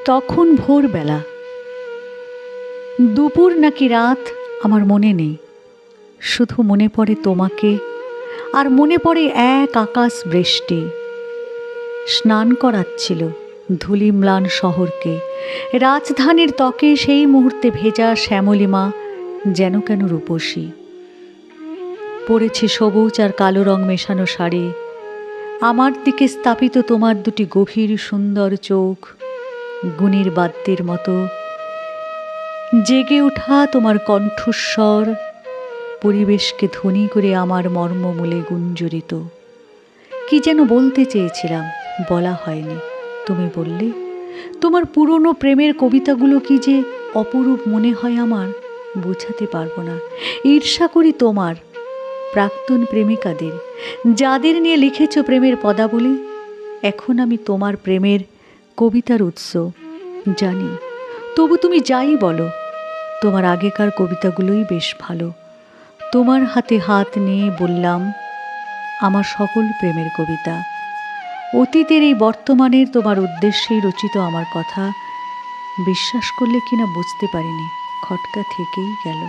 তখন ভোরবেলা, দুপুর নাকি রাত আমার মনে নেই, শুধু মনে পড়ে তোমাকে, আর মনে পড়ে এক আকাশ বৃষ্টি স্নান করাচ্ছিল ধূলিম্লান শহরকে। রাজধানীর ত্বকে সেই মুহূর্তে ভেজা শ্যামলিমা যেন কেন রূপসী, পড়েছে সবুজ আর কালো রং মেশানো শাড়ি। আমার দিকে স্থাপিত তোমার দুটি গভীর সুন্দর চোখ, গুণীর বাদ্যের মতো জেগে ওঠা তোমার কণ্ঠস্বর পরিবেশকে ধ্বনি করে আমার মর্মমূলে গুঞ্জরিত। কি যেন বলতে চেয়েছিলাম, বলা হয়নি। তুমি বললে, তোমার পুরনো প্রেমের কবিতাগুলো কি যে অপরূপ মনে হয় আমার, বোঝাতে পারবো না। ঈর্ষা করি তোমার প্রাক্তন প্রেমিকাদের, যাদের নিয়ে লিখেছ প্রেমের পদাবলী। এখন আমি তোমার প্রেমের কবিতার উৎস জানি, তবু তুমি যাই বলো, তোমার আগেকার কবিতাগুলোই বেশ ভালো। তোমার হাতে হাত নিয়ে বললাম আমার সকল প্রেমের কবিতা। অতীতের এই বর্তমানের তোমার উদ্দেশ্যেই রচিত আমার কথা। বিশ্বাস করলে কিনা বুঝতে পারিনি, খটকা থেকেই গেল।